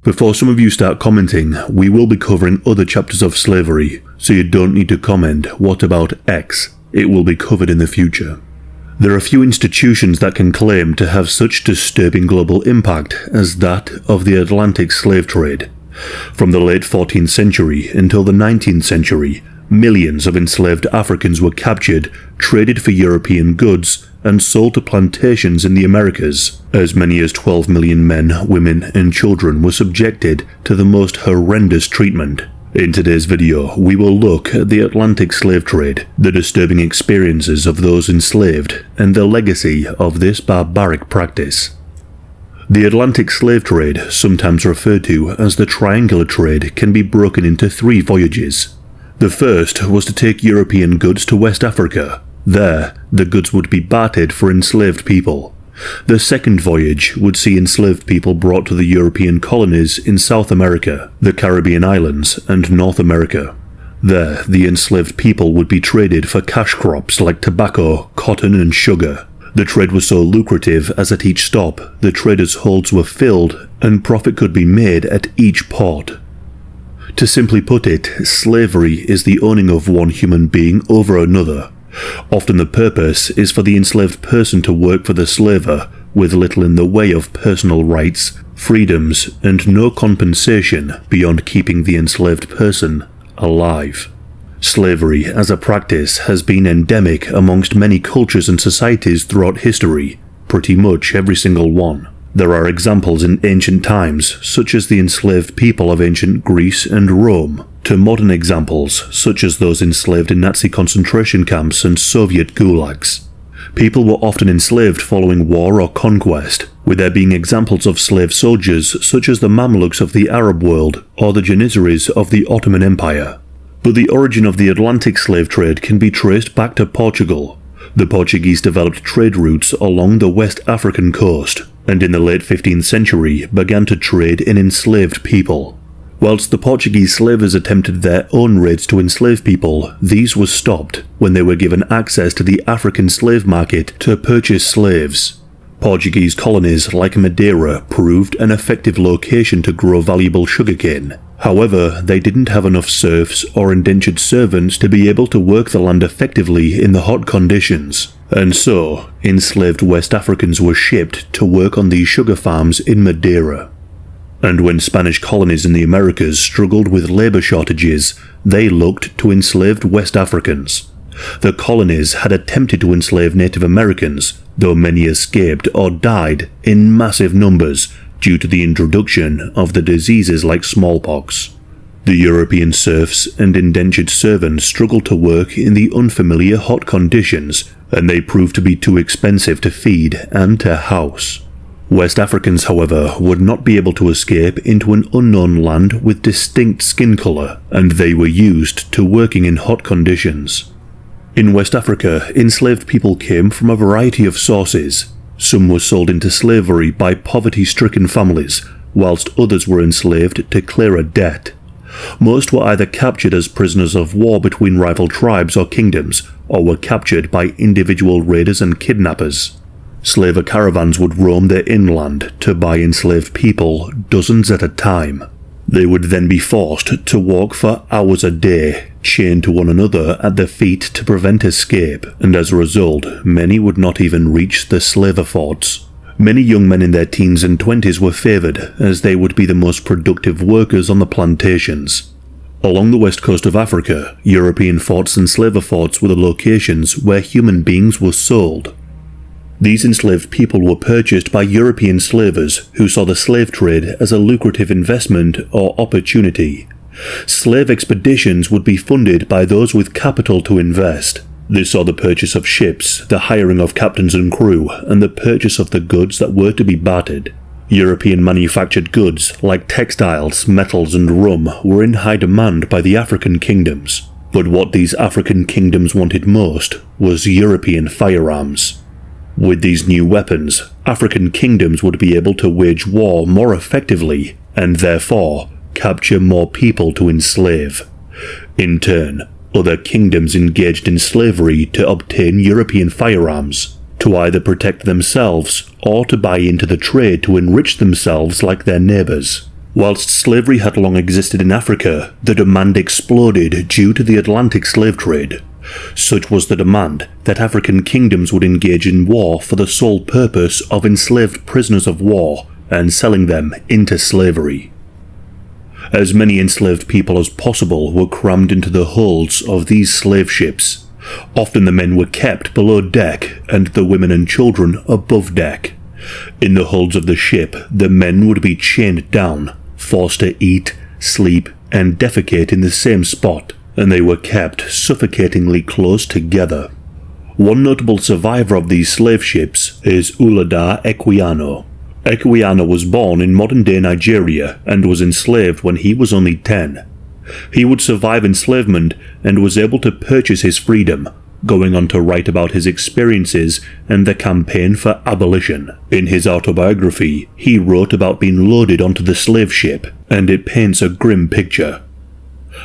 Before some of you start commenting, we will be covering other chapters of slavery, so you don't need to comment, what about X? It will be covered in the future. There are few institutions that can claim to have such disturbing global impact as that of the Atlantic slave trade. From the late 14th century until the 19th century, millions of enslaved Africans were captured, traded for European goods, and sold to plantations in the Americas. As many as 12 million men, women, and children were subjected to the most horrendous treatment. In today's video, we will look at the Atlantic slave trade, the disturbing experiences of those enslaved, and the legacy of this barbaric practice. The Atlantic slave trade, sometimes referred to as the triangular trade, can be broken into 3 voyages. The first was to take European goods to West Africa. There, the goods would be bartered for enslaved people. The second voyage would see enslaved people brought to the European colonies in South America, the Caribbean islands, and North America. There, the enslaved people would be traded for cash crops like tobacco, cotton, and sugar. The trade was so lucrative as at each stop, the traders' holds were filled and profit could be made at each port. To simply put it, slavery is the owning of one human being over another. Often the purpose is for the enslaved person to work for the slaver, with little in the way of personal rights, freedoms, and no compensation beyond keeping the enslaved person alive. Slavery as a practice has been endemic amongst many cultures and societies throughout history, pretty much every single one. There are examples in ancient times, such as the enslaved people of ancient Greece and Rome, to modern examples, such as those enslaved in Nazi concentration camps and Soviet gulags. People were often enslaved following war or conquest, with there being examples of slave soldiers such as the Mamluks of the Arab world or the Janissaries of the Ottoman Empire. But the origin of the Atlantic slave trade can be traced back to Portugal. The Portuguese developed trade routes along the West African coast, and in the late 15th century began to trade in enslaved people. Whilst the Portuguese slavers attempted their own raids to enslave people, these were stopped when they were given access to the African slave market to purchase slaves. Portuguese colonies like Madeira proved an effective location to grow valuable sugarcane. However, they didn't have enough serfs or indentured servants to be able to work the land effectively in the hot conditions, and so enslaved West Africans were shipped to work on these sugar farms in Madeira. And when Spanish colonies in the Americas struggled with labor shortages, they looked to enslaved West Africans. The colonies had attempted to enslave Native Americans, though many escaped or died in massive numbers due to the introduction of the diseases like smallpox. The European serfs and indentured servants struggled to work in the unfamiliar hot conditions, and they proved to be too expensive to feed and to house. West Africans, however, would not be able to escape into an unknown land with distinct skin colour, and they were used to working in hot conditions. In West Africa, enslaved people came from a variety of sources. Some were sold into slavery by poverty-stricken families, whilst others were enslaved to clear a debt. Most were either captured as prisoners of war between rival tribes or kingdoms, or were captured by individual raiders and kidnappers. Slaver caravans would roam their inland to buy enslaved people, dozens at a time. They would then be forced to walk for hours a day, chained to one another at their feet to prevent escape, and as a result, many would not even reach the slaver forts. Many young men in their teens and 20s were favoured, as they would be the most productive workers on the plantations. Along the west coast of Africa, European forts and slaver forts were the locations where human beings were sold. These enslaved people were purchased by European slavers who saw the slave trade as a lucrative investment or opportunity. Slave expeditions would be funded by those with capital to invest. This saw the purchase of ships, the hiring of captains and crew, and the purchase of the goods that were to be bartered. European manufactured goods like textiles, metals, and rum were in high demand by the African kingdoms. But what these African kingdoms wanted most was European firearms. With these new weapons, African kingdoms would be able to wage war more effectively, and therefore capture more people to enslave. In turn, other kingdoms engaged in slavery to obtain European firearms, to either protect themselves or to buy into the trade to enrich themselves like their neighbours. Whilst slavery had long existed in Africa, the demand exploded due to the Atlantic slave trade. Such was the demand that African kingdoms would engage in war for the sole purpose of enslaved prisoners of war and selling them into slavery. As many enslaved people as possible were crammed into the holds of these slave ships. Often the men were kept below deck and the women and children above deck. In the holds of the ship, the men would be chained down, forced to eat, sleep, and defecate in the same spot, and they were kept suffocatingly close together. One notable survivor of these slave ships is Ulada Equiano. Equiano was born in modern-day Nigeria and was enslaved when he was only 10. He would survive enslavement and was able to purchase his freedom, going on to write about his experiences and the campaign for abolition. In his autobiography, he wrote about being loaded onto the slave ship, and it paints a grim picture.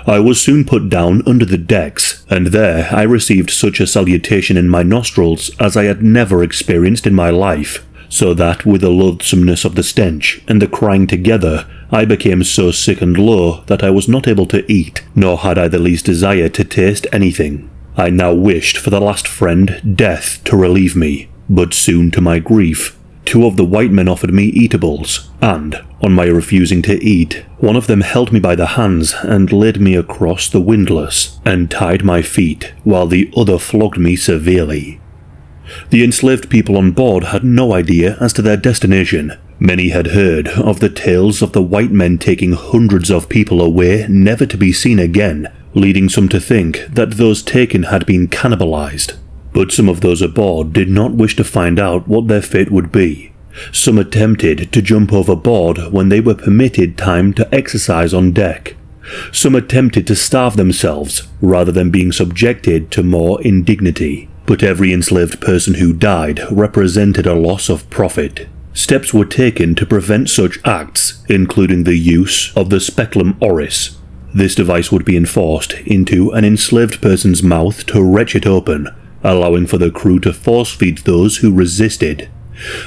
I was soon put down under the decks, and there I received such a salutation in my nostrils as I had never experienced in my life, so that with the loathsomeness of the stench and the crying together, I became so sick and low that I was not able to eat, nor had I the least desire to taste anything. I now wished for the last friend, death, to relieve me, but soon to my grief, 2 of the white men offered me eatables, and, on my refusing to eat, one of them held me by the hands and led me across the windlass and tied my feet, while the other flogged me severely. The enslaved people on board had no idea as to their destination. Many had heard of the tales of the white men taking hundreds of people away never to be seen again, leading some to think that those taken had been cannibalized. But some of those aboard did not wish to find out what their fate would be. Some attempted to jump overboard when they were permitted time to exercise on deck. Some attempted to starve themselves rather than being subjected to more indignity. But every enslaved person who died represented a loss of profit. Steps were taken to prevent such acts, including the use of the speculum oris. This device would be enforced into an enslaved person's mouth to wrench it open, allowing for the crew to force-feed those who resisted.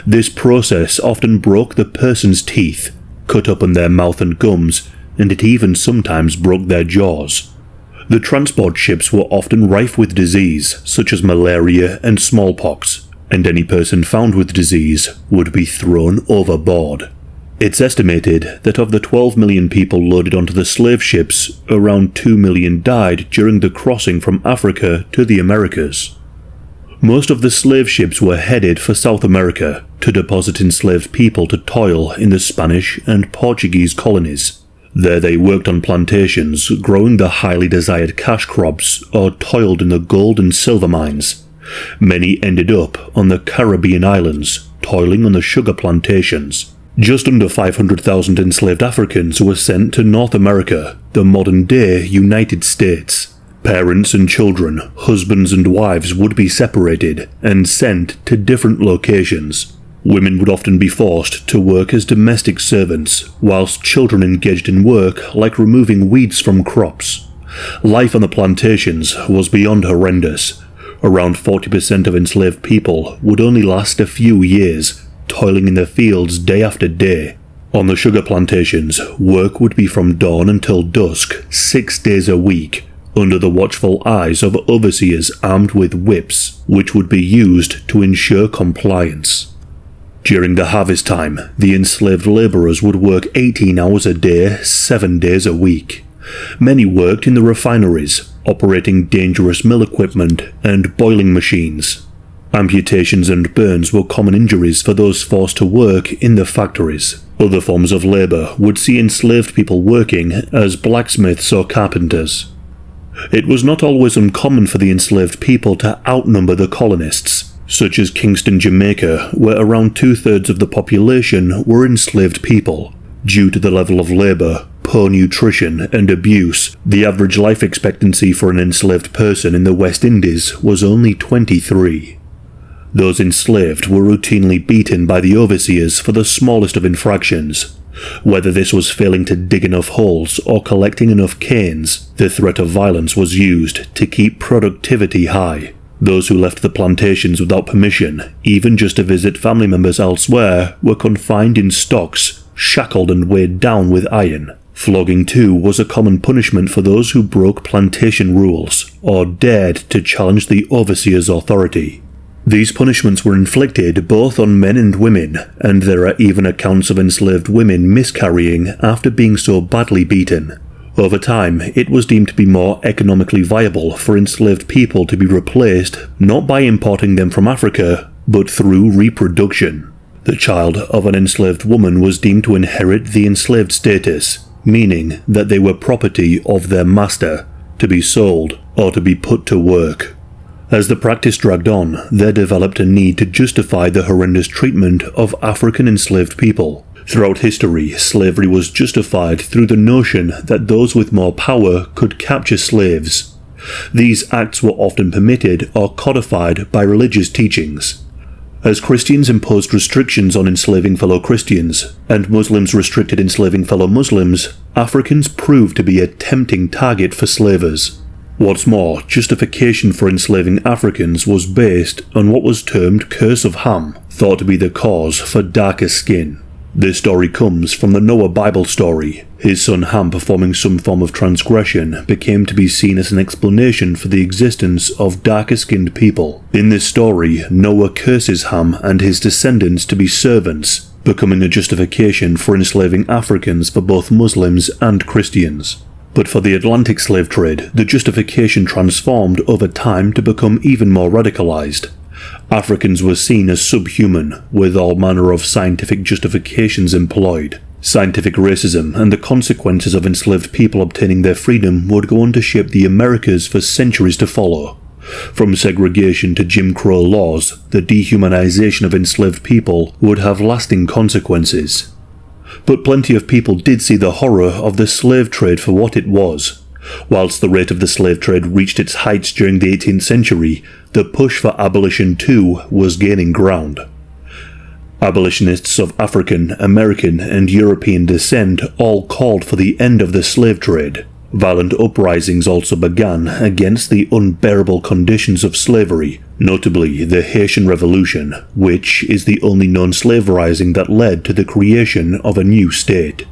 This process often broke the person's teeth, cut open their mouth and gums, and it even sometimes broke their jaws. The transport ships were often rife with disease, such as malaria and smallpox, and any person found with disease would be thrown overboard. It's estimated that of the 12 million people loaded onto the slave ships, around 2 million died during the crossing from Africa to the Americas. Most of the slave ships were headed for South America to deposit enslaved people to toil in the Spanish and Portuguese colonies. There they worked on plantations, growing the highly desired cash crops, or toiled in the gold and silver mines. Many ended up on the Caribbean islands, toiling on the sugar plantations. Just under 500,000 enslaved Africans were sent to North America, the modern-day United States. Parents and children, husbands and wives would be separated and sent to different locations. Women would often be forced to work as domestic servants, whilst children engaged in work like removing weeds from crops. Life on the plantations was beyond horrendous. Around 40% of enslaved people would only last a few years, toiling in the fields day after day. On the sugar plantations, work would be from dawn until dusk, 6 days a week, under the watchful eyes of overseers armed with whips, which would be used to ensure compliance. During the harvest time, the enslaved labourers would work 18 hours a day, 7 days a week. Many worked in the refineries, operating dangerous mill equipment and boiling machines. Amputations and burns were common injuries for those forced to work in the factories. Other forms of labour would see enslaved people working as blacksmiths or carpenters. It was not always uncommon for the enslaved people to outnumber the colonists, such as Kingston, Jamaica, where around 2/3 of the population were enslaved people. Due to the level of labour, poor nutrition, and abuse, the average life expectancy for an enslaved person in the West Indies was only 23. Those enslaved were routinely beaten by the overseers for the smallest of infractions. Whether this was failing to dig enough holes or collecting enough canes, the threat of violence was used to keep productivity high. Those who left the plantations without permission, even just to visit family members elsewhere, were confined in stocks, shackled and weighed down with iron. Flogging too was a common punishment for those who broke plantation rules or dared to challenge the overseer's authority. These punishments were inflicted both on men and women, and there are even accounts of enslaved women miscarrying after being so badly beaten. Over time, it was deemed to be more economically viable for enslaved people to be replaced not by importing them from Africa, but through reproduction. The child of an enslaved woman was deemed to inherit the enslaved status, meaning that they were property of their master, to be sold or to be put to work. As the practice dragged on, there developed a need to justify the horrendous treatment of African enslaved people. Throughout history, slavery was justified through the notion that those with more power could capture slaves. These acts were often permitted or codified by religious teachings. As Christians imposed restrictions on enslaving fellow Christians, and Muslims restricted enslaving fellow Muslims, Africans proved to be a tempting target for slavers. What's more, justification for enslaving Africans was based on what was termed curse of Ham, thought to be the cause for darker skin. This story comes from the Noah Bible story. His son Ham performing some form of transgression became to be seen as an explanation for the existence of darker-skinned people. In this story, Noah curses Ham and his descendants to be servants, becoming a justification for enslaving Africans for both Muslims and Christians. But for the Atlantic slave trade, the justification transformed over time to become even more radicalized. Africans were seen as subhuman, with all manner of scientific justifications employed. Scientific racism and the consequences of enslaved people obtaining their freedom would go on to shape the Americas for centuries to follow. From segregation to Jim Crow laws, the dehumanization of enslaved people would have lasting consequences. But plenty of people did see the horror of the slave trade for what it was. Whilst the rate of the slave trade reached its heights during the 18th century, the push for abolition too was gaining ground. Abolitionists of African, American, and European descent all called for the end of the slave trade. Violent uprisings also began against the unbearable conditions of slavery, notably the Haitian Revolution, which is the only known slave rising that led to the creation of a new state.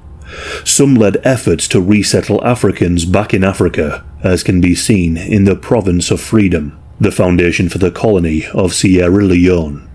Some led efforts to resettle Africans back in Africa, as can be seen in the Province of Freedom, the foundation for the colony of Sierra Leone.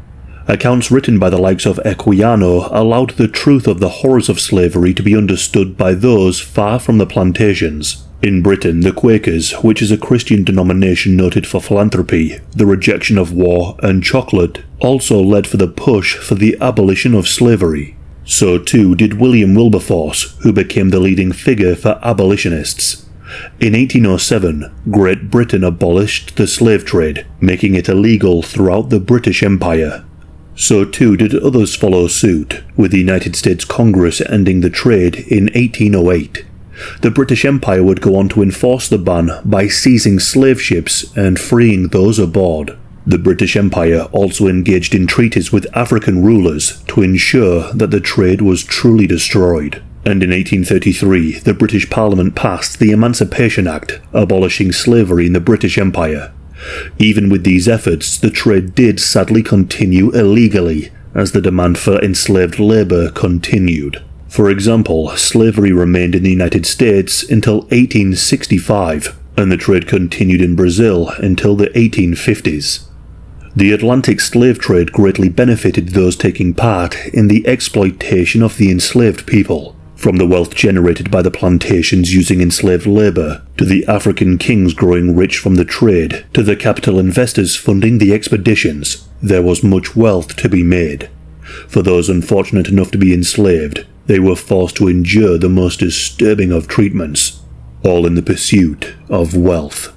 Accounts written by the likes of Equiano allowed the truth of the horrors of slavery to be understood by those far from the plantations. In Britain, the Quakers, which is a Christian denomination noted for philanthropy, the rejection of war, and chocolate, also led for the push for the abolition of slavery. So too did William Wilberforce, who became the leading figure for abolitionists. In 1807, Great Britain abolished the slave trade, making it illegal throughout the British Empire. So too did others follow suit, with the United States Congress ending the trade in 1808. The British Empire would go on to enforce the ban by seizing slave ships and freeing those aboard. The British Empire also engaged in treaties with African rulers to ensure that the trade was truly destroyed. And in 1833, the British Parliament passed the Emancipation Act, abolishing slavery in the British Empire. Even with these efforts, the trade did sadly continue illegally, as the demand for enslaved labour continued. For example, slavery remained in the United States until 1865, and the trade continued in Brazil until the 1850s. The Atlantic slave trade greatly benefited those taking part in the exploitation of the enslaved people. From the wealth generated by the plantations using enslaved labour, to the African kings growing rich from the trade, to the capital investors funding the expeditions, there was much wealth to be made. For those unfortunate enough to be enslaved, they were forced to endure the most disturbing of treatments, all in the pursuit of wealth.